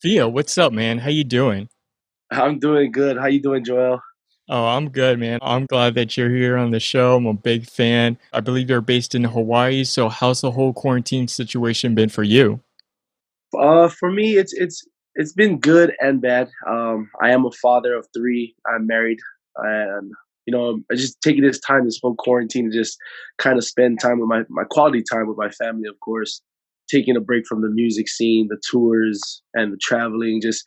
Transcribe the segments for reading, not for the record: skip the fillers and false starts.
Thea, what's up, man? How you doing? I'm doing good. How you doing, Joel? Oh, I'm good, man. I'm glad that you're here on the show. I'm a big fan. I believe you're based in Hawaii, so how's the whole quarantine situation been for you? For me, it's been good and bad. I am a father of three. I'm married, and I just taking this time, this whole quarantine, to just kind of spend time with my quality time with my family. Of course, taking a break from the music scene, the tours, and the traveling. Just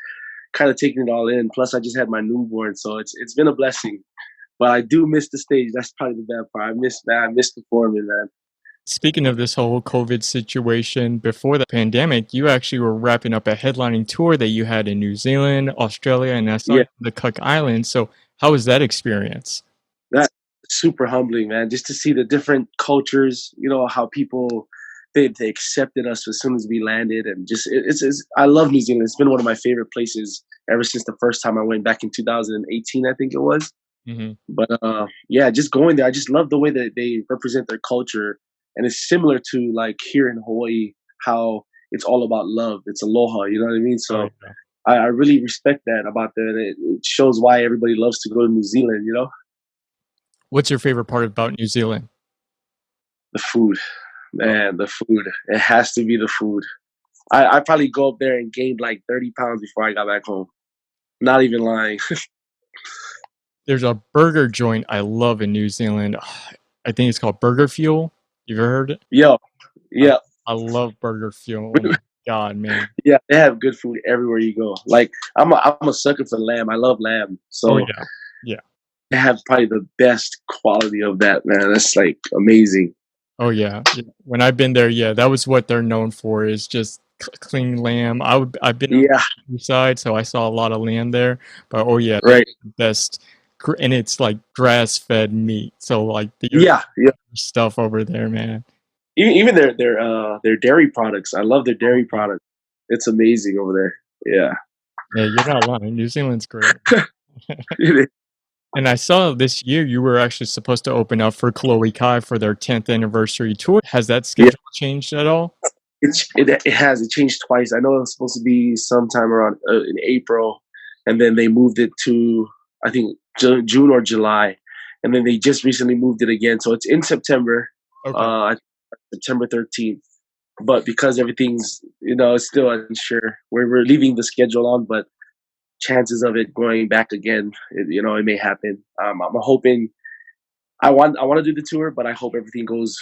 kind of taking it all in. Plus, I just had my newborn, so it's been a blessing. But I do miss the stage. That's probably the bad part. I miss that. I miss performing, man. Speaking of this whole COVID situation, before the pandemic, you actually were wrapping up a headlining tour that you had in New Zealand, Australia, and I saw Yeah. the Cook Islands. So, how was that experience? That's super humbling, man. Just to see the different cultures, how people they accepted us as soon as we landed, and just it's I love New Zealand. It's been one of my favorite places ever since the first time I went back in 2018, I think it was. Hmm. But yeah, just going there, I just love the way that they represent their culture, and it's similar to like here in Hawaii, how it's all about love. It's aloha, you know what I mean? Oh, So yeah. I really respect that about that. It shows why everybody loves to go to New Zealand. What's your favorite part about New Zealand? The food. Oh, Man, the food. It has to be the food. I probably go up there and gained like 30 pounds before I got back home. Not even lying. there's a burger joint I love in New Zealand. I think it's called Burger Fuel. You ever heard it? Yo, I, yeah, I love Burger Fuel. Oh my god, man. yeah. They have good food everywhere you go. Like I'm a sucker for lamb. I love lamb. Oh So yeah, yeah. they have probably the best quality of that, man. That's like amazing. Oh yeah. Yeah. When I've been there, yeah, that was what they're known for is just clean lamb. I've been on Yeah, the side, so I saw a lot of lamb there. But oh yeah, they have right. the best, and it's like grass fed meat. So like the Yeah, yeah. stuff over there, man. Even their dairy products. I love their Oh dairy yeah. products. It's amazing over there. Yeah. Yeah, you're not lying. New Zealand's great. It is. And I saw this year you were actually supposed to open up for Chloe Kai for their 10th anniversary tour. Has that Yeah. schedule changed at all? It has. It changed twice. I know it was supposed to be sometime around in April, and then they moved it to I think June or July, and then they just recently moved it again. So it's in September, Okay. September 13th. But because everything's it's still unsure. We're leaving the schedule on, but chances of it going back again, it may happen. I'm hoping I want to do the tour, but I hope everything goes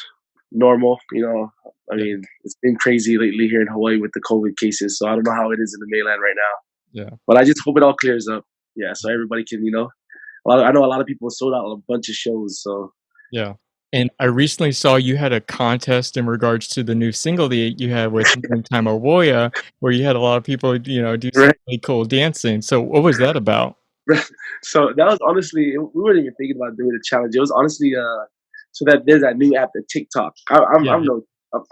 normal. I Yeah. mean, it's been crazy lately here in Hawaii with the COVID cases, so I don't know how it is in the mainland right now. Yeah. But I just hope it all clears up. Yeah, so everybody can, I know a lot of people sold out a bunch of shows. So Yeah. And I recently saw you had a contest in regards to the new single that you had with Time Awoya, where you had a lot of people, do some right. really cool dancing. So what was that about? So that was honestly, we weren't even thinking about doing a challenge. It was honestly, so that there's that new app, the TikTok. Yeah, yeah.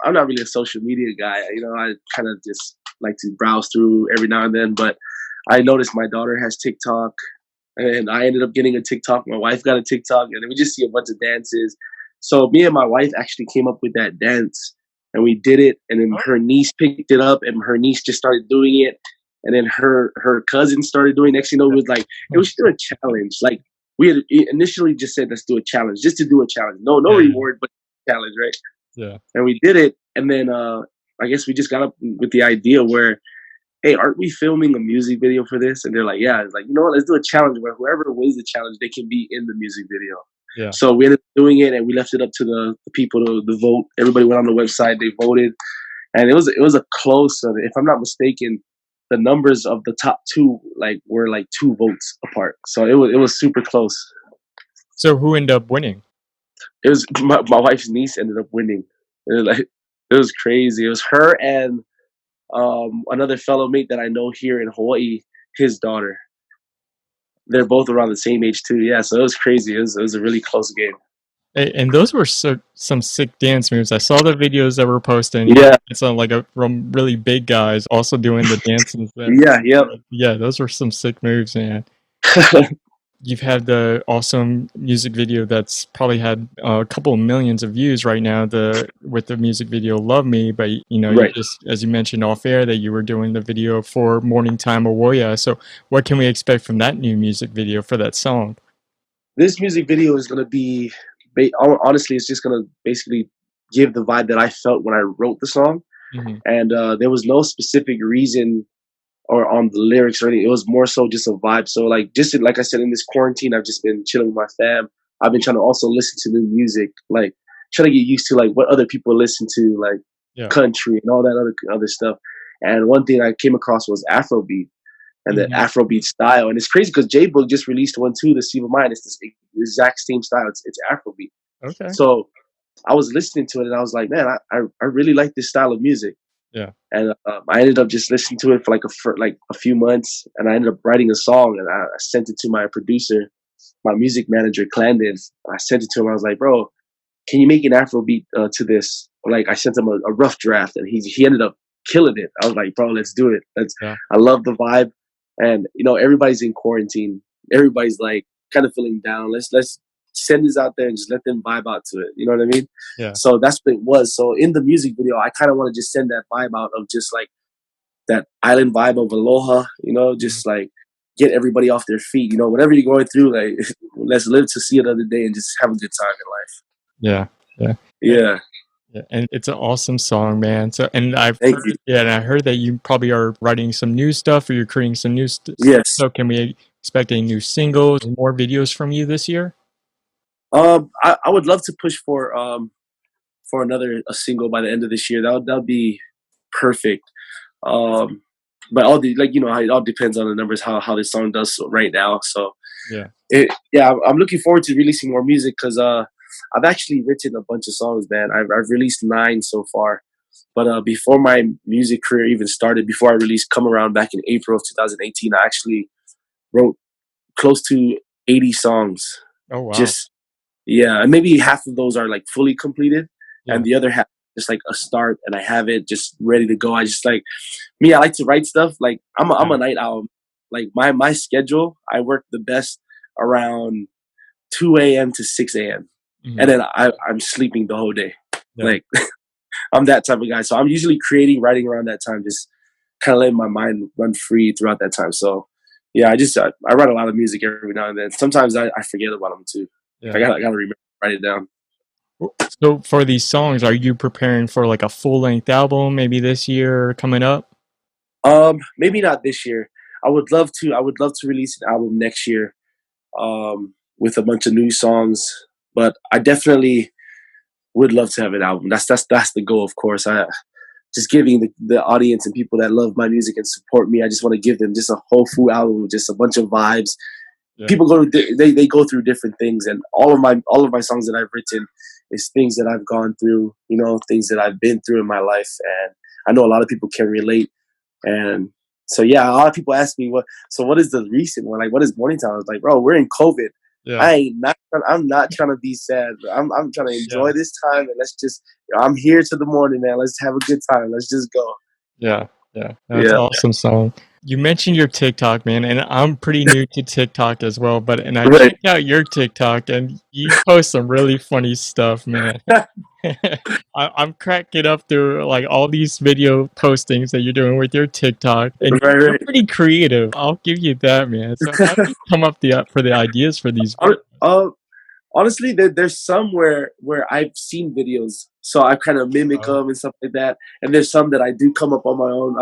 I'm not really a social media guy. I kind of just like to browse through every now and then. But I noticed my daughter has TikTok, and I ended up getting a TikTok. My wife got a TikTok, and then we just see a bunch of dances. So me and my wife actually came up with that dance, and we did it. And then Oh, her niece picked it up, and her niece just started doing it. And then her cousin started doing. Next, it was like it yeah. was still a challenge. Like we had initially just said, let's do a challenge, just to do a challenge. No Yeah, reward, but challenge, right? yeah. And we did it. And then I guess we just got up with the idea where, hey, aren't we filming a music video for this? And they're like, yeah. It's like, you know what? Let's do a challenge where whoever wins the challenge, they can be in the music video. Yeah. So we ended up doing it, and we left it up to the people to vote. Everybody went on the website, they voted, and it was a close. If I'm not mistaken, the numbers of the top two were like 2 votes apart. So it was super close. So who ended up winning? It was my wife's niece ended up winning. It was crazy. It was her and another fellow mate that I know here in Hawaii, his daughter. They're both around the same age too. Yeah, so it was crazy. It was a really close game. And those were some sick dance moves. I saw the videos that were posting. Yeah, It's like a from really big guys also doing the dances there. yeah, yep. Yeah, those were some sick moves, man. you've had the awesome music video that's probably had a couple of millions of views right now. The with the music video "Love Me," but you know, you Right. just as you mentioned off air that you were doing the video for "Morning Time Awoya." So, what can we expect from that new music video for that song? This music video is gonna be, honestly, it's just gonna basically give the vibe that I felt when I wrote the song, Hmm. and there was no specific reason or on the lyrics or anything. It was more so just a vibe. So like just like I said, in this quarantine, I've just been chilling with my fam. I've been trying to also listen to new music, like trying to get used to like what other people listen to, like Yeah. country and all that other stuff. And one thing I came across was Afrobeat and the Hmm. Afrobeat style. And it's crazy because J Book just released one too, the Steve of Mine. It's the exact same style. It's Afrobeat. Okay. So I was listening to it and I was like, man, I really like this style of music. Yeah. And I ended up just listening to it for like a few months, and I ended up writing a song, and I sent it to my producer, my music manager, Clandon. I sent it to him. I was like, bro, can you make an Afrobeat to this? Like I sent him a rough draft, and he ended up killing it. I was like, bro, let's do it. Let's. Yeah. I love the vibe, and everybody's in quarantine. Everybody's like kind of feeling down. Let's send this out there and just let them vibe out to it. You know what I mean? Yeah. So that's what it was. So in the music video, I kind of want to just send that vibe out of just like that island vibe of aloha. Mhm. Just like get everybody off their feet. Whatever you're going through, like let's live to see another day and just have a good time Yeah. Yeah. in life. Yeah. Yeah, and it's an awesome song, man. So, and I've Thank you. heard, yeah, and I heard that you probably are writing some new stuff, or you're creating some new stuff. Yes. So, can we expect any new singles, more videos from you this year? I would love to push for another a single by the end of this year. That would be perfect. Um, but all the like how it all depends on the numbers how this song does right now. So Yeah. yeah, I'm looking forward to releasing more music because I've actually written a bunch of songs, man. I've released 9 so far. But before my music career even started, before I released "Come Around" back in April of 2018, I actually wrote close to 80 songs. Oh wow. Just yeah, and maybe half of those are like fully completed, and Yeah. the other half just like a start, and I have it just ready to go. I just like me. I like to write stuff. Like I'm Yeah. a night owl. Like my schedule, I work the best around 2 a.m. to 6 a.m. and Hmm. then I'm sleeping the whole day. Yeah. Like I'm that type of guy. So I'm usually creating, writing around that time, just kind of letting my mind run free throughout that time. So yeah, I write a lot of music every now and then. Sometimes I forget about them too. Yeah. I gotta remember, write it down. So, for these songs, are you preparing for like a full length album maybe this year coming up? Maybe not this year. I would love to. I would love to release an album next year, with a bunch of new songs. But I definitely would love to have an album. That's the goal, of course. I just giving the audience and people that love my music and support me. I just want to give them just a whole full album, just a bunch of vibes. Yeah. People they go through different things, and all of my songs that I've written is things that I've gone through. Things that I've been through in my life, and I know a lot of people can relate. And so yeah, a lot of people ask me what is the recent one? Like what is Morning Time? I was like, bro, we're in COVID. Yeah. I'm not trying to be sad. I'm trying to Yeah. enjoy this time, and let's just I'm here to the morning, man. Let's have a good time. Let's just go. Yeah, yeah, that's Yeah. an awesome song. You mentioned your TikTok, man, and I'm pretty new to TikTok as well, but and I Right. checked out your TikTok and you post some really funny stuff, man. I'm cracking up through like all these video postings that you're doing with your TikTok, and you're Right, pretty creative. I'll give you that, man. So how do right. you come up for the ideas for these Hon- videos? uh, Honestly, there's some where I've seen videos, so I kind of mimic Oh, them and stuff like that. And there's some that I do come up on my own.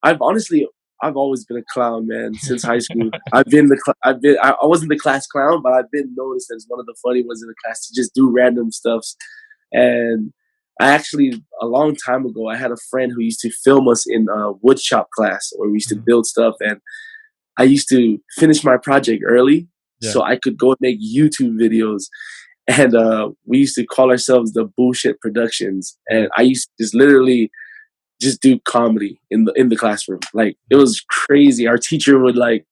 I've honestly, I've always been a clown, man, since high school. I wasn't the class clown, but I've been noticed as one of the funny ones in the class to just do random stuffs. And I actually, a long time ago, I had a friend who used to film us in wood shop class, where we used to mhm, build stuff, and I used to finish my project early yeah. so I could go and make YouTube videos. And we used to call ourselves the Bullshit Productions. Mhm, And I used to just literally just do comedy in the classroom. Like it mhm, was crazy. Our teacher would like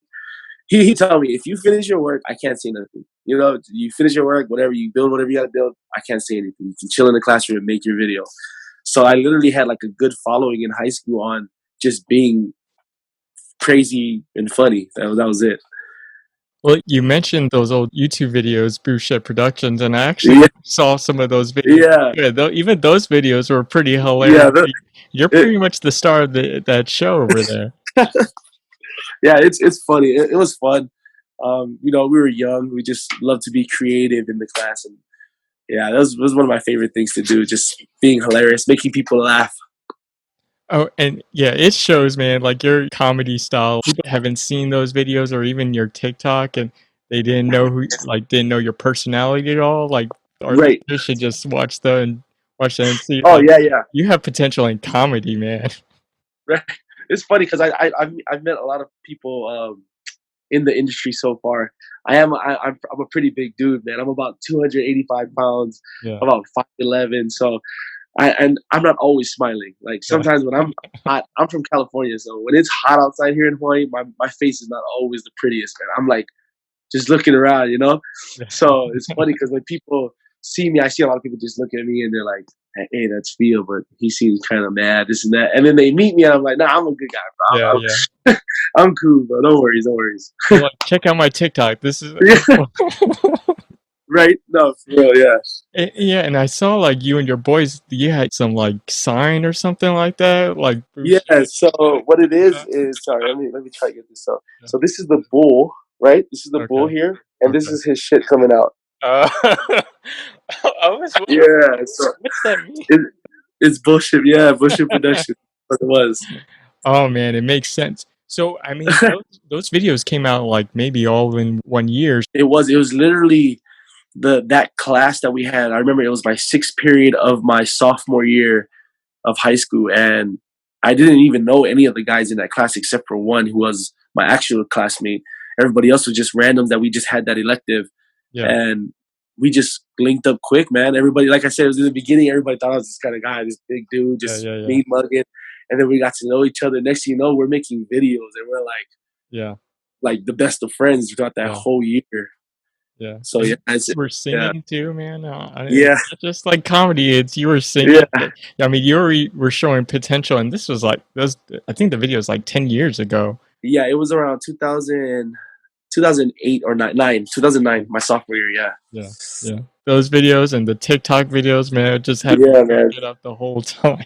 he tell me, if you finish your work, I can't say nothing. You finish your work, whatever you build, whatever you gotta build, I can't say anything. You can chill in the classroom and make your video. So I literally had like a good following in high school on just being crazy and funny. That was it. Well, you mentioned those old YouTube videos, Irie Chat Productions, and I actually Yeah, saw some of those videos. yeah, Yeah, though, even those videos were pretty hilarious. yeah. You're It, pretty much the star of that show over there. yeah, it's funny. It was fun. You know, we were young. We just loved to be creative in the class, and yeah, that was one of my favorite things to do. Just being hilarious, making people laugh. Oh, and yeah, it shows, man, like your comedy style. People haven't seen those videos or even your TikTok, and they didn't know didn't know your personality at all. Like, our Right. listeners should just watch that and see, Oh like, yeah, yeah. you have potential in comedy, man. Right. It's funny because I've met a lot of people in the industry so far. I'm a pretty big dude, man. I'm about 285 pounds, Yeah, about 5'11". So and I'm not always smiling. Like yeah, sometimes when I'm hot, I'm from California, so when it's hot outside here in Hawaii, my face is not always the prettiest, man. I'm like just looking around, you know. yeah. So it's funny because when people see me, I see a lot of people just looking at me and they're like, "Hey, that's Phil, but he seems kind of mad, this and that." And then they meet me, and I'm like, "Nah, I'm a good guy, Yeah, bro. yeah. I'm cool, bro. Don't worry, don't worry." You're like, check out my TikTok. This is Yeah, right? No, for real, yeah. yeah, and I saw like you and your boys, you had some like sign or something like that, like Yeah, Bruce. so what it Uh, is sorry, let me try to get this out. yeah. So this is the bull, right? This is the bull Okay. here, and this Okay. is his shit coming out. I was wondering, Yeah, so what's that mean? it, it's bullshit. Yeah, bullshit production. What it was. Oh man, it makes sense. So I mean, those videos came out like maybe all in 1 year. It was literally that class that we had. I remember it was my sixth period of my sophomore year of high school, and I didn't even know any of the guys in that class except for one who was my actual classmate. Everybody else was just randoms that we just had that elective, Yeah, and we just linked up quick, man. Everybody, like I said, it was in the beginning. Everybody thought I was this kind of guy, this big dude, yeah, just yeah, yeah, mean mugging. And then we got to know each other. Next thing you know, we're making videos, and we're yeah, like the best of friends throughout that yeah, whole year. yeah. So And yeah, you were yeah, singing too, man. It's yeah, not just like comedy. It's you were singing. yeah. I mean, you were showing potential, and this was like those. I think the video was like 10 years ago. Yeah, it was around 2008 or 2009, my sophomore year. Yeah, Yeah, yeah. Those videos and the TikTok videos, man, it just had me yeah, man. cracking up the whole time.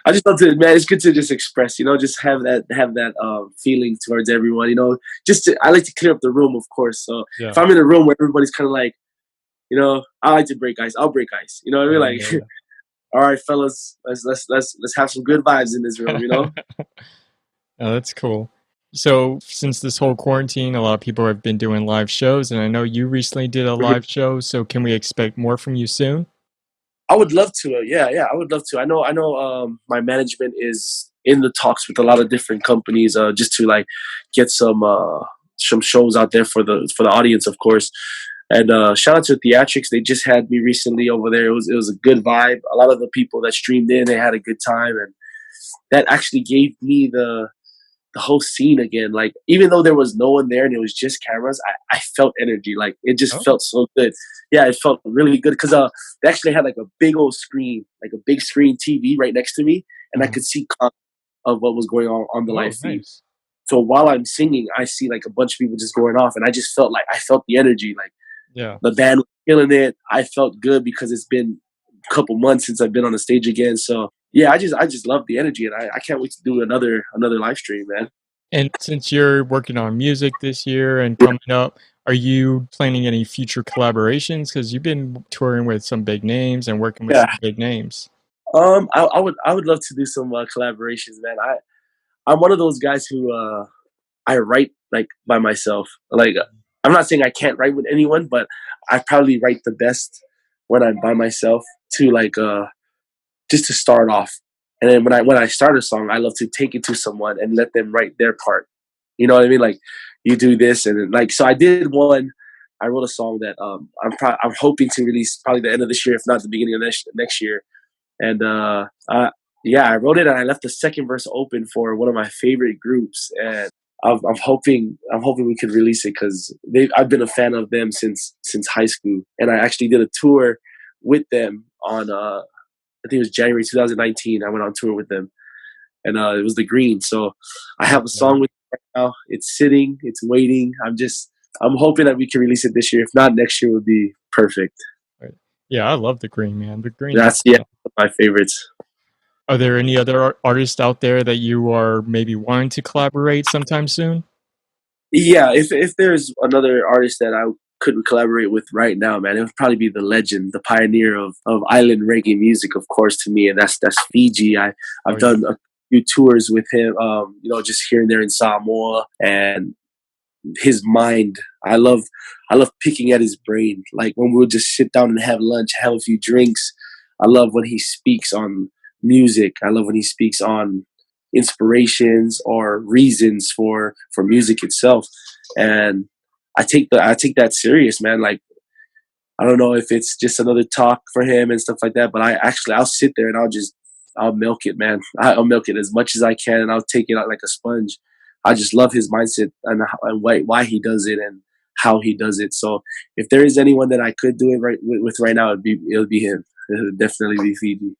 I just love to, man. It's good to just express, just have that feeling towards everyone. I like to clear up the room, of course. So if Yeah, I'm in a room where everybody's kind of like, I like to break ice. I'll break ice. You know what I mean? yeah, Like, yeah, all right, fellas, let's have some good vibes in this room. You yeah. know? Oh, that's cool. So, since this whole quarantine, a lot of people have been doing live shows, and I know you recently did a Mhm. live show. So, can we expect more from you soon? I would love to. Yeah, yeah, I would love to. I know. My management is in the talks with a lot of different companies, just to like get some shows out there for the audience, of course. And shout out to Theatrics. They just had me recently over there. It was a good vibe. A lot of the people that streamed in, they had a good time, and that actually gave me the whole scene again. Like even though there was no one there and it was just cameras, I felt energy. Like it just Oh, felt so good. Yeah, it felt really good because they actually had like a big old screen, like a big screen TV right next to me, and I mhm. could see of what was going on the live Oh, feed. nice. So while I'm singing, I see like a bunch of people just going off, and I just felt like I felt the energy. Like Yeah. the band was killing it. I felt good because it's been a couple months since I've been on the stage again. So yeah, I just love the energy, and I can't wait to do another live stream, man. And since you're working on music this year and coming up, are you planning any future collaborations? Because you've been touring with some big names and working with Yeah. some big names. I would love to do some collaborations, man. I'm one of those guys who I write like by myself. Like I'm not saying I can't write with anyone, but I probably write the best when I'm by myself to like just to start off. And then when I start a song, I love to take it to someone and let them write their part. You know what I mean? Like you do this and then, like so I did one. I wrote a song that I'm hoping to release probably the end of this year, if not the beginning of next year. And yeah, I wrote it and I left the second verse open for one of my favorite groups, and I'm hoping we could release it because I've been a fan of them since high school, and I actually did a tour with them on I think it was January 2019. I went on tour with them, and it was the Green. So I have a Okay. song with now. It's sitting, it's waiting. I'm hoping that we can release it this year. If not, next year would be perfect. Right. Yeah, I love the green, man. The green is That's yeah, my favorites. Are there any other artists out there that you are maybe wanting to collaborate sometime soon? Yeah, if there's another artist that I could collaborate with right now, man, it would probably be the legend, the pioneer of island reggae music, of course, to me, and that's Fiji. Oh I've yeah. done a few tours with him, just here and there in Samoa, and his mind. I love picking at his brain. Like when we'll just sit down and have lunch, have a few drinks. I love when he speaks on music. I love when he speaks on inspirations or reasons for music itself. And I take that serious, man. Like I don't know if it's just another talk for him and stuff like that, but I'll sit there and I'll milk it, man. I'll milk it as much as I can, and I'll take it out like a sponge. I just love his mindset and why he does it and how he does it. So if there is anyone that I could do it with right now, it would be him. It would definitely be Fiji.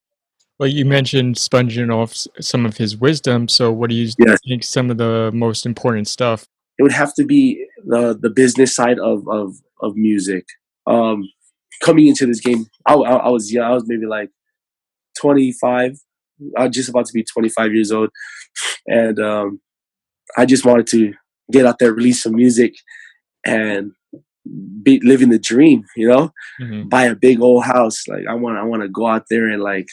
Well, you mentioned sponging off some of his wisdom. So, what do you Yes, think some of the most important stuff? it would have to be the business side of music. Um, Coming into this game, I was young. I was maybe like 25. I was just about to be 25 years old, and I just wanted to get out there, release some music, and be living the dream. Hmm. Buy a big old house. Like I want to go out there and like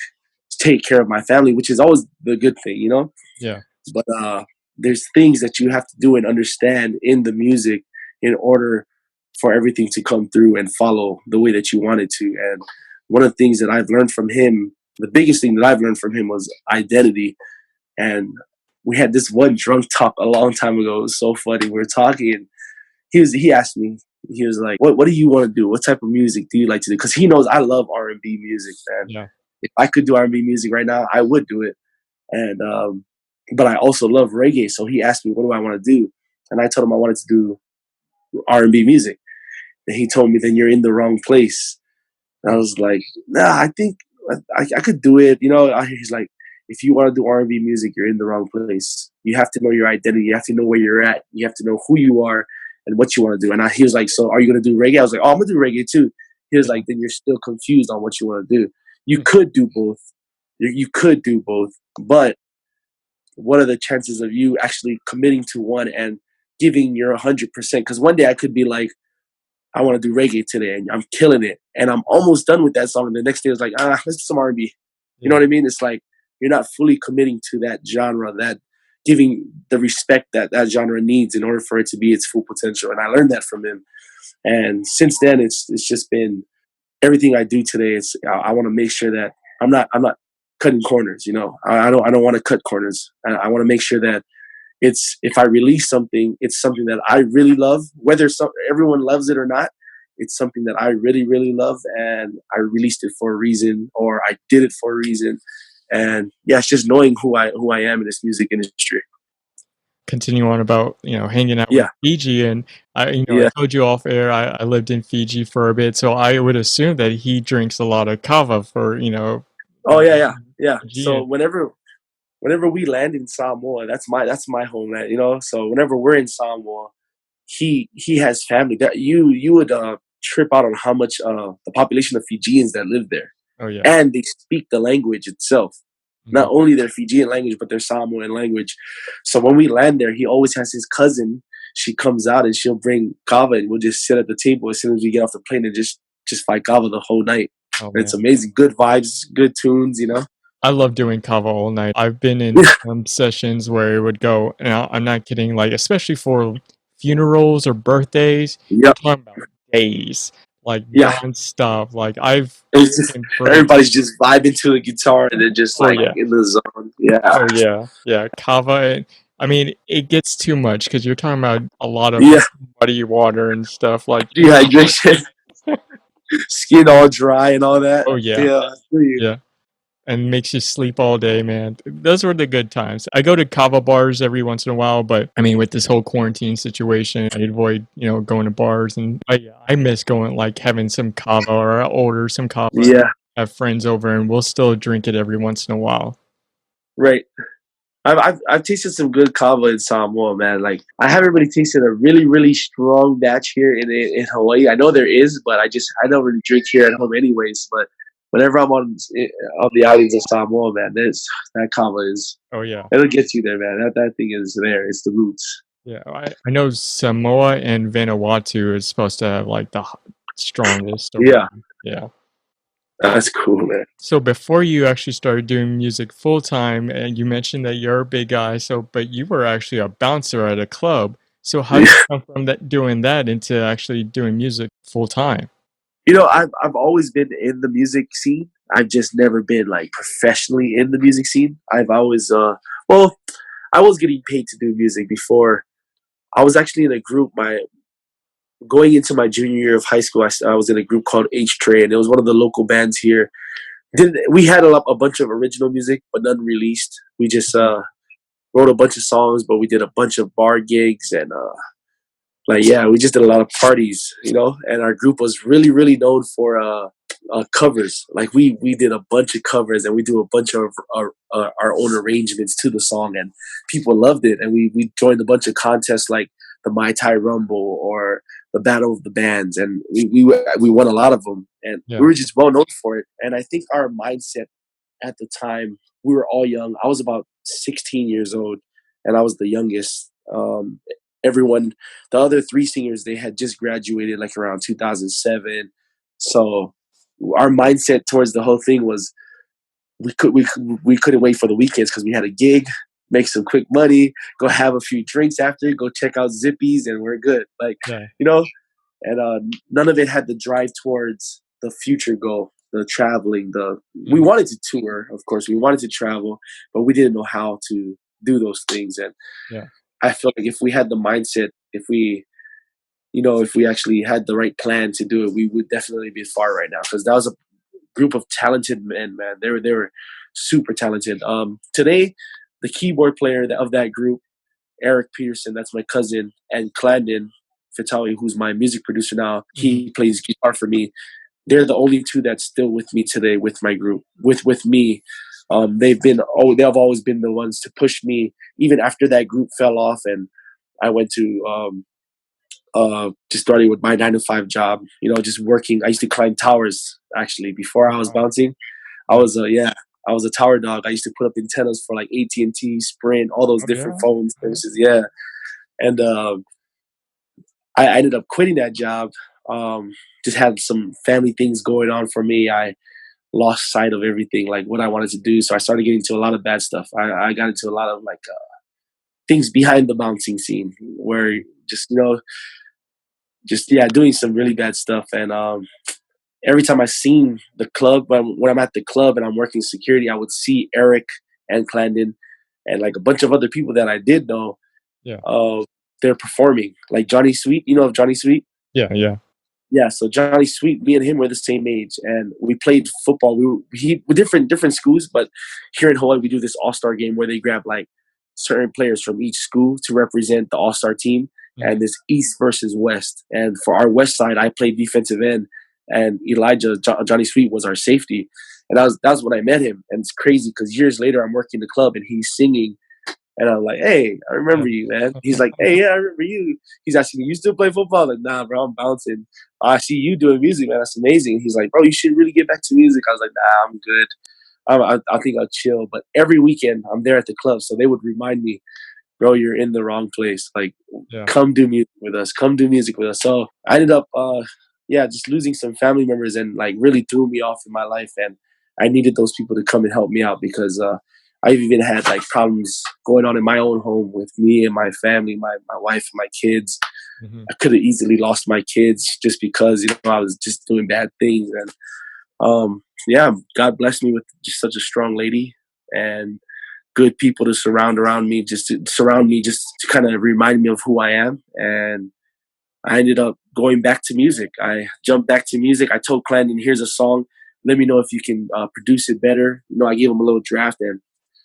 take care of my family, which is always the good thing. Yeah. But there's things that you have to do and understand in the music in order for everything to come through and follow the way that you want it to. And one of the things that I've learned from him, the biggest thing that I've learned from him was identity. And we had this one drunk talk a long time ago. It was so funny. We were talking, and he asked me. He was like, "What do you want to do? What type of music do you like to do?" Because he knows I love R&B music, man. Yeah. If I could do R&B music right now, I would do it. And but I also love reggae. So he asked me, "What do I want to do?" And I told him I wanted to do R&B music. And he told me, "Then you're in the wrong place." And I was like, "Nah, I think I could do it." He's like, "If you want to do R&B music, you're in the wrong place. You have to know your identity. You have to know where you're at. You have to know who you are and what you want to do." And he was like, "So are you going to do reggae?" I was like, "Oh, I'm going to do reggae too." He was Yeah. like, "Then you're still confused on what you want to do. You could do both. You could do both. But what are the chances of you actually committing to one and giving your 100%? Because one day I could be like, I want to do reggae today, and I'm killing it, and I'm almost done with that song. And the next day, it's like, let's do some R&B. You know Yeah. what I mean? It's like you're not fully committing to that genre, that giving the respect that that genre needs in order for it to be its full potential. And I learned that from him. And since then, it's just been everything I do today. I want to make sure that I'm not cutting corners. I don't want to cut corners. I want to make sure that it's if I release something, it's something that I really love, whether everyone loves it or not. It's something that I really, really love, and I released it for a reason, or I did it for a reason. And yeah, it's just knowing who I am in this music industry. Continue on about hanging out with Yeah, Fiji, and I yeah. told you off air I lived in Fiji for a bit, so I would assume that he drinks a lot of kava for Oh yeah, yeah, yeah. So Fijian. whenever we land in Samoa, that's my homeland. So whenever we're in Samoa, he has family that you would trip out on how much the population of Fijians that live there, Oh yeah. and they speak the language itself. Not Mhm. only their Fijian language, but their Samoan language. So when we land there, he always has his cousin. She comes out and she'll bring kava, and we'll just sit at the table as soon as we get off the plane and just fight kava the whole night. Oh And it's man. amazing, good vibes, good tunes. I love doing kava all night. I've been in some sessions where it would go, and I'm not kidding, like, especially for funerals or birthdays, you're Yep, talking about days, like, yeah. nonstop. Like, I've It's just been bring everybody's just vibing to the guitar and then just oh, like yeah. in the zone. Yeah, Oh, yeah. Yeah, kava, and I mean, it gets too much because 'cause you're talking about a lot of yeah. muddy water and stuff, like, you Dehydration, skin all dry and all that. oh, yeah. Yeah, I feel you. Yeah. And makes you sleep all day, man. Those were the good times. I go to kava bars every once in a while, but I mean, with this whole quarantine situation, I avoid, going to bars. And I miss going, like, having some kava, or I'll order some kava, Yeah, have friends over, and we'll still drink it every once in a while. right. I've tasted some good kava in Samoa, man. Like I haven't really tasted a really strong batch here in Hawaii. I know there is, but I don't really drink here at home anyways. But whenever I'm on the islands of Samoa, man, there's that kava is Oh yeah. it'll get you there, man. That thing is there. It's the roots. Yeah, I know Samoa and Vanuatu is supposed to have, like, the strongest or Yeah, whatever. Yeah. that's cool, man. So before you actually started doing music full time, and you mentioned that you're a big guy, so but you were actually a bouncer at a club. So how did you come from that doing that into actually doing music full time? You know, I've always been in the music scene. I've just never been like professionally in the music scene. I've always well, I was getting paid to do music before. I was actually in a group my going into my junior year of high school. I was in a group called H Tray, and it was one of the local bands here. We had a bunch of original music, but none released. We just Mhm. wrote a bunch of songs, but we did a bunch of bar gigs and like yeah, we just did a lot of parties, you know. And our group was really known for covers. Like we did a bunch of covers, and we do a bunch of our own arrangements to the song, and people loved it. And we joined a bunch of contests like the Mai Tai Rumble or the Battle of the Bands, and we won a lot of them, and we Yeah. were just well known for it. And I think our mindset at the time, we were all young. I was about 16 years old, and I was the youngest. Everyone, the other three singers, they had just graduated like around 2007. So our mindset towards the whole thing was we couldn't wait for the weekends because we had a gig, make some quick money, go have a few drinks after, go check out Zippies, and we're good. Like Yeah. you know, and none of it had the drive towards the future goal, the traveling. The We Mhm. wanted to tour, of course, we wanted to travel, but we didn't know how to do those things. And Yeah. I feel like if we had the mindset, if we if we actually had the right plan to do it, we would definitely be far right now because that was a group of talented men, man. They were super talented. Today, the keyboard player of that group, Eric Peterson, that's my cousin, and Clandon Fitawi, who's my music producer now, Mhm. he plays guitar for me. They're the only two that's still with me today with my group, with me. They have always been the ones to push me even after that group fell off and I went to just starting with my 9 to 5 job, just working. I used to climb towers actually before I was Wow. bouncing. I Yeah. was yeah, I was a tower dog. I used to put up antennas for like AT&T, Sprint, all those Oh, different yeah? phone Okay. services. Yeah, and I ended up quitting that job. Um, just had some family things going on for me. I lost sight of everything, like what I wanted to do. So I started getting into a lot of bad stuff. I got into a lot of like things behind the bouncing scene, where just just yeah, doing some really bad stuff. And every time I seen the club, when I'm at the club and I'm working security, I would see Eric and Clandon and like a bunch of other people that I did know. Yeah. Uh, they're performing like Johnny Sweet. You know of Johnny Sweet? Yeah, yeah. Yeah, so Johnny Sweet, me and him were the same age, and we played football. We different schools, but here in Hawaii we do this All Star game where they grab like certain players from each school to represent the All Star team, Mhm. and this East versus West. And for our West side, I played defensive end, and Johnny Sweet was our safety, and that was when I met him. And it's crazy because years later I'm working the club and he's singing and I'm like, hey, I Yeah. remember you, man. He's like, hey, yeah, I remember you. He's asking me, you still play football? I'm like, nah, bro, I'm bouncing. I see you doing music, man. That's amazing. He's like, bro, you should really get back to music. I was like, nah, I'm good. I think I'll chill. But every weekend, I'm there at the club. So they would remind me, bro, you're in the wrong place. Like, Yeah. come do music with us. Come do music with us. So I ended up, yeah, just losing some family members and like really threw me off in my life. And I needed those people to come and help me out because I've even had like problems going on in my own home with me and my family, my wife and my kids. Mhm. I could have easily lost my kids just because I was just doing bad things. And yeah, God blessed me with just such a strong lady and good people to surround me, just to kind of remind me of who I am. And I ended up going back to music. I jumped back to music. I told Clandon, here's a song. Let me know if you can produce it better. I gave him a little draft and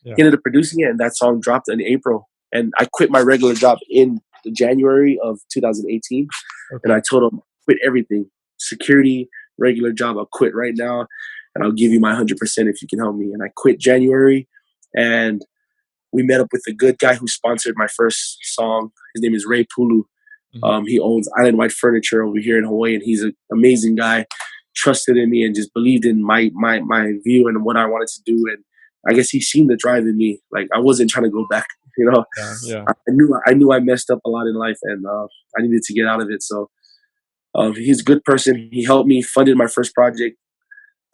Yeah. he ended up producing it. And that song dropped in April. And I quit my regular job in January of 2018. And Okay. I told him, quit everything security, regular job. I'll quit right now and I'll give you my 100% if you can help me. And I quit January. And we met up with the good guy who sponsored my first song. His name is Ray Pulu. Mhm. He owns Island White Furniture over here in Hawaii, and he's an amazing guy. Trusted in me and just believed in my view and what I wanted to do. And I guess he seen the drive in me. Like I wasn't trying to go back. You know, Yeah, yeah. I knew I messed up a lot in life, and I needed to get out of it. So he's a good person. He helped me, funded my first project,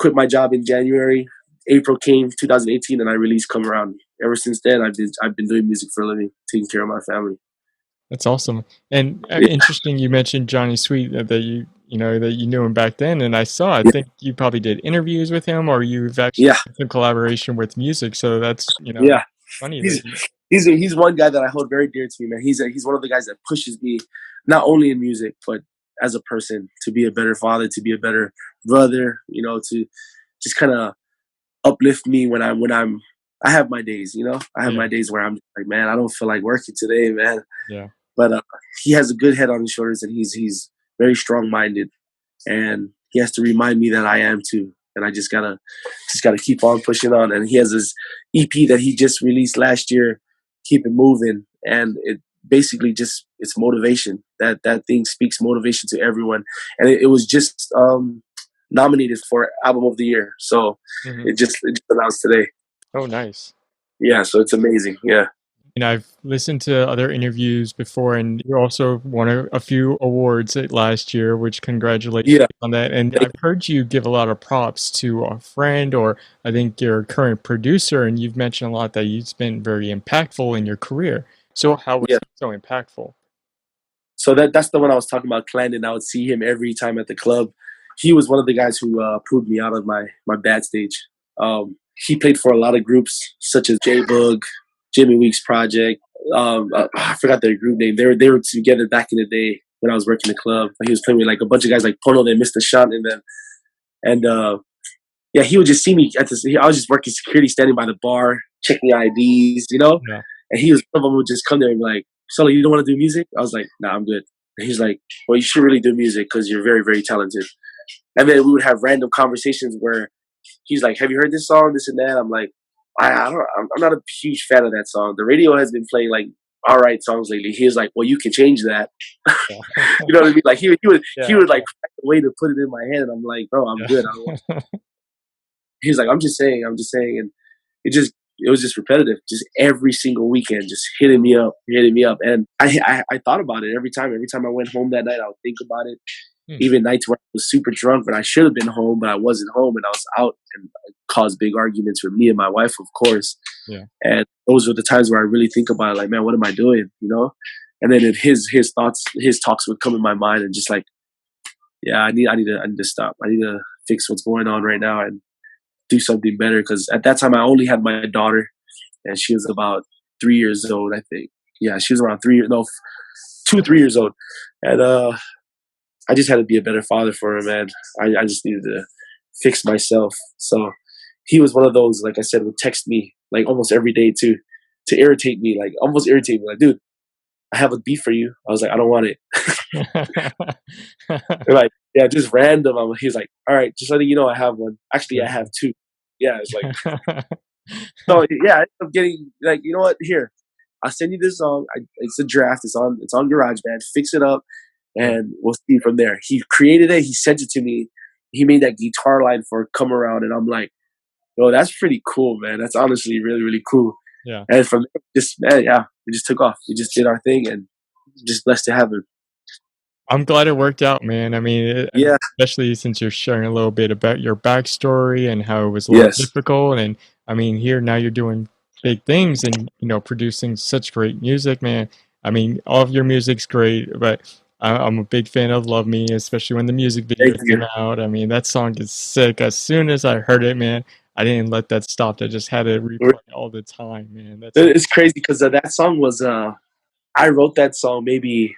quit my job in January. April came 2018, and I released "Come Around." Ever since then, I've been doing music for a living, taking care of my family. That's awesome. And, Yeah, interesting you mentioned Johnny Sweet, that you know, that you knew him back then, and I yeah, think you probably did interviews with him or you've actually yeah, done some collaboration with music, so that's, yeah. funny that He's you he's one guy that I hold very dear to me, man. He's one of the guys that pushes me, not only in music but as a person, to be a better father, to be a better brother. You know, to just kind of uplift me when I have my days. You know, I have yeah, my days where I'm like, man, I don't feel like working today, man. yeah, But he has a good head on his shoulders, and he's very strong minded, and he has to remind me that I am too. And I just gotta keep on pushing on. And he has his EP that he just released last year, "Keep It Moving," and it basically just it's motivation. That thing speaks motivation to everyone, and it was just nominated for Album of the Year. So mhm. it just announced today. Oh, nice. Yeah, so it's amazing. Yeah, And I've listened to other interviews before, and you also won a few awards last year, which congratulations yeah. on that. And I've heard you give a lot of props to a friend, or I think your current producer, and you've mentioned a lot that you've been very impactful in your career. So how was Yeah. he so impactful? So that's the one I was talking about, Clandon. I would see him every time at the club. He was one of the guys who pulled me out of my bad stage. He played for a lot of groups such as J Bug, Jimmy Weeks Project. I forgot their group name. They were together back in the day when I was working the club. He was playing with like a bunch of guys like Pono and Mr. Shant and them. And yeah, he would just see me at this. I was just working security, standing by the bar, checking IDs, you know. Yeah. And he was one of them would just come there and be like, "Sully, you don't want to do music?" I was like, "Nah, I'm good." And he's like, "Well, you should really do music because you're very, very talented." And then we would have random conversations where he's like, "Have you heard this song? This and that." I'm like, I don't. I'm not a huge fan of that song. The radio has been playing like all right songs lately. He was like, "Well, you can change that." Yeah. You know what I mean? Like he would Yeah. like find a way to put it in my head, and I'm like, "Bro, I'm good. I don't want." Yeah. He's like, I'm just saying," and it was just repetitive, just every single weekend, just hitting me up, and I thought about it every time I went home that night, I would think about it. Hmm. Even nights where I was super drunk, but I should have been home, but I wasn't home, and I was out, and it caused big arguments with me and my wife, of course. Yeah. And those were the times where I really think about it, like, man, what am I doing, you know? And then his thoughts, his talks would come in my mind, and just like, yeah, I need to stop. I need to fix what's going on right now and do something better. Because at that time, I only had my daughter, and she was about 3 years old, I think. Yeah, she was around 3 years, no, 2 or 3 years old, and I just had to be a better father for her, man. I just needed to fix myself. So he was one of those, like I said, would text me like almost every day to irritate me, like almost irritate me, like, dude, I have a beef for you. I was like, I don't want it. They're like, yeah, just random. He's like, all right, just letting you know I have one. Actually, I have two. Yeah, it's like so. Yeah, I ended up getting like, you know what? Here, I'll send you this song. It's a draft. It's on GarageBand. Fix it up, Yeah. and we'll see from there. He created it. He sent it to me. He made that guitar line for "Come Around," and I'm like, yo, that's pretty cool, man. That's honestly really, really cool. Yeah. And from there, just man, yeah, we just took off. We just did our thing, and just blessed to have him. I'm glad it worked out, man. I mean, Yeah. especially since you're sharing a little bit about your backstory and how it was a little Yes. difficult. And I mean, here now you're doing big things and producing such great music, man. I mean, all of your music's great, but I'm a big fan of "Love Me," especially when the music video Thank came you. out. I mean, that song is sick. As soon as I heard it, man, I didn't let that stop. I just had it replay all the time, man. That song. It's crazy because that song was I wrote that song maybe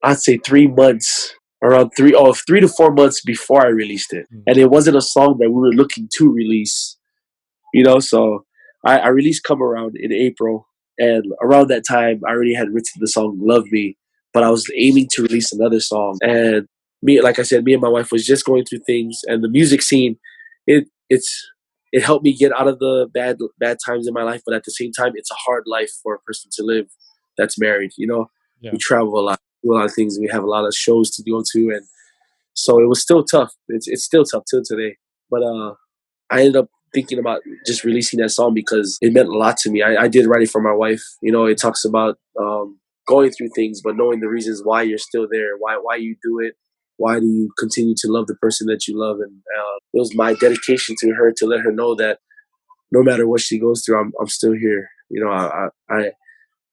I'd say 3 months, around 3 to 4 months before I released it, Mm, and it wasn't a song that we were looking to release, you know. So I released "Come Around" in April, and around that time, I already had written the song "Love Me," but I was aiming to release another song. And me, like I said, me and my wife was just going through things, and the music scene, it's it helped me get out of the bad times in my life. But at the same time, it's a hard life for a person to live that's married. You know, we Yeah. travel a lot, do a lot of things. We have a lot of shows to go to, and so it was still tough. It's still tough till today. But I ended up thinking about just releasing that song because it meant a lot to me. I did write it for my wife. You know, it talks about going through things, but knowing the reasons why you're still there, why you do it, why do you continue to love the person that you love, and it was my dedication to her to let her know that no matter what she goes through, I'm still here. You know,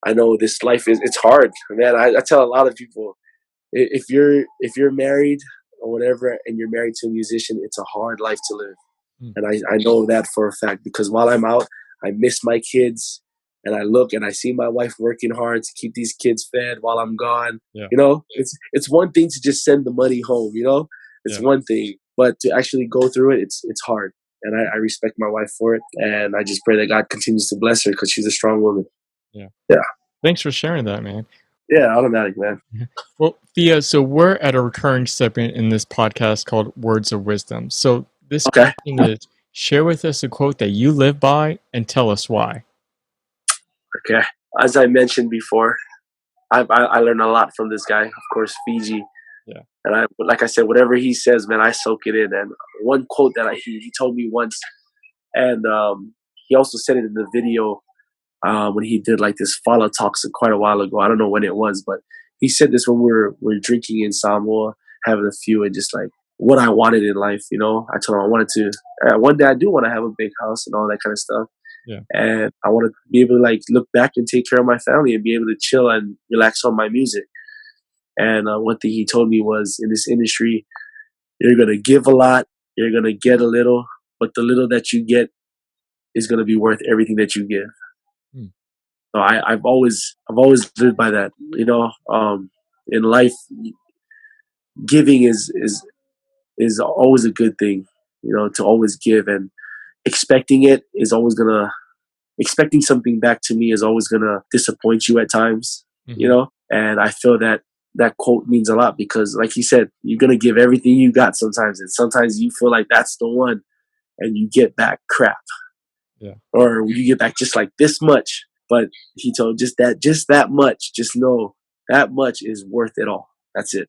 I know this life is it's hard, man. I tell a lot of people if you're married or whatever, and you're married to a musician, it's a hard life to live. Mm. And I know that for a fact because while I'm out, I miss my kids and I look and I see my wife working hard to keep these kids fed while I'm gone. Yeah. You know, it's one thing to just send the money home, you know? It's Yeah. one thing. But to actually go through it, it's hard. And I respect my wife for it. And I just pray that God continues to bless her because she's a strong woman. Yeah. Yeah. Thanks for sharing that, man. Yeah, automatic, man. Mhm. Well, Thea, so we're at a recurring segment in this podcast called Words of Wisdom. So this Okay. question is share with us a quote that you live by and tell us why. Okay. As I mentioned before, I learned a lot from this guy, of course, Fiji. Yeah. And like I said, whatever he says, man, I soak it in. And one quote that he told me once, and he also said it in the video when he did like this follow talks quite a while ago. I don't know when it was, but he said this when we were drinking in Samoa, having a few, and just like what I wanted in life. You know, I told him I wanted to. One day I do want to have a big house and all that kind of stuff. Yeah. And I want to be able to like look back and take care of my family and be able to chill and relax on my music. And one thing he told me was, in this industry, you're gonna give a lot, you're gonna get a little, but the little that you get is gonna be worth everything that you give. Mm. So I've always lived by that. You know, in life, giving is always a good thing. You know, to always give, and expecting it is always gonna expecting something back to me is always gonna disappoint you at times. You Mm-hmm. know, and I feel that that quote means a lot because, like you said, you're gonna give everything you got sometimes, and sometimes you feel like that's the one, and you get back crap, Yeah. or you get back just like this much. But he told just that much. Just know that much is worth it all. That's it.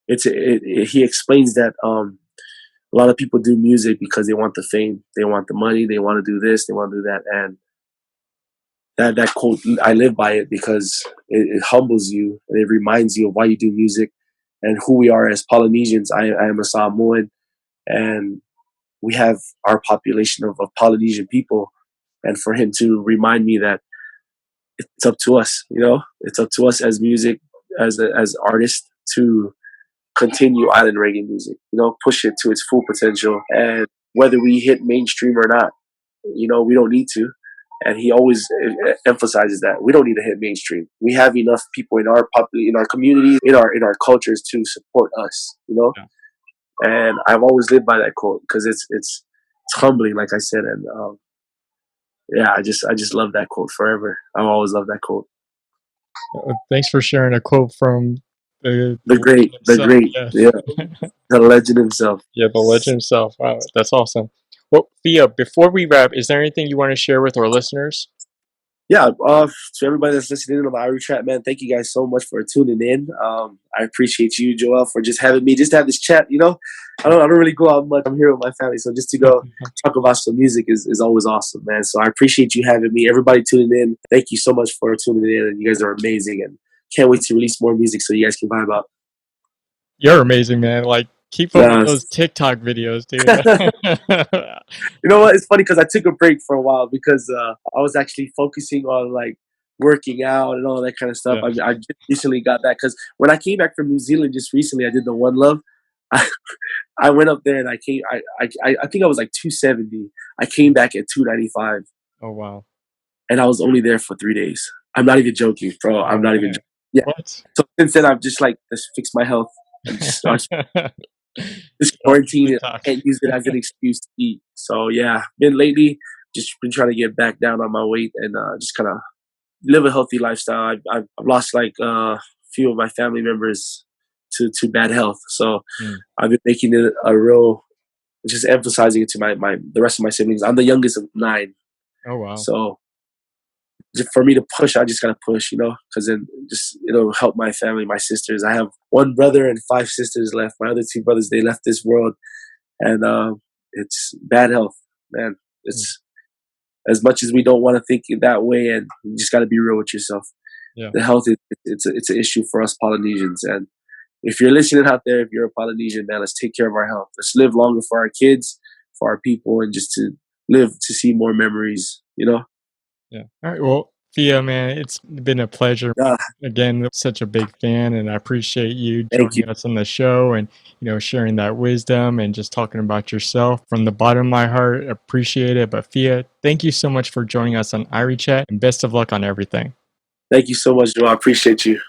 He explains that a lot of people do music because they want the fame, they want the money, they want to do this, they want to do that, and that quote I live by it because it humbles you and it reminds you of why you do music and who we are as Polynesians. I am a Samoan, and we have our population of Polynesian people, and for him to remind me that it's up to us, you know, it's up to us as music, as artists to continue island reggae music, you know, push it to its full potential, and whether we hit mainstream or not, you know, we don't need to. And he always emphasizes that we don't need to hit mainstream. We have enough people in our in our communities, in our cultures to support us, you know. Yeah. And I've always lived by that quote because it's humbling, like I said, and yeah, I just love that quote forever. I've always loved that quote. Thanks for sharing a quote from the legend The himself. great, Yes. yeah, the legend himself. Yeah, the legend himself. Wow, that's awesome. Well, Thea, before we wrap, is there anything you want to share with our listeners? Yeah, to everybody that's listening to the Irie Chat, man, thank you guys so much for tuning in. I appreciate you, Joel, for just having me, just to have this chat. You know, I don't really go out much. I'm here with my family, so just to go talk about some music is always awesome, man. So I appreciate you having me. Everybody tuning in, thank you so much for tuning in, and you guys are amazing, and can't wait to release more music so you guys can vibe out. You're amazing, man. Like, keep up with Nah, those TikTok videos, dude. you know what? It's funny because I took a break for a while because I was actually focusing on like working out and all that kind of stuff. Yeah. I just recently got back because when I came back from New Zealand just recently, I did the One Love. I, I went up there and I came. I think I was like 270. I came back at 295, Oh wow. and I was only there for 3 days. I'm not even joking, bro. I'm Oh not even. man. Yeah. What? So since then, I've just like just fixed my health and just this Get off quarantine, TikTok. I can't use it as an excuse to eat. So yeah, been lately just been trying to get back down on my weight and just kind of live a healthy lifestyle. I've lost like a few of my family members to bad health, so Mm. I've been making it a real just emphasizing it to the rest of my siblings. I'm the youngest of 9, Oh, wow. so for me to push, I just gotta push, because then just it'll help my family, my sisters. I have one brother and 5 sisters left. My other 2 brothers, they left this world, and it's bad health, man. Mm, It's as much as we don't want to think it that way, and you just got to be real with yourself. yeah, The health is it's an issue for us Polynesians, and if you're listening out there, if you're a Polynesian, man, let's take care of our health. Let's live longer for our kids, for our people, and just to live to see more memories. yeah. Alright, well, Thea, man, it's been a pleasure. Ah, Again, such a big fan, and I appreciate you thank you, joining us on the show and, sharing that wisdom and just talking about yourself. From the bottom of my heart, appreciate it. But Thea, thank you so much for joining us on Irie Chat, and best of luck on everything. thank you so much, Joe. I appreciate you.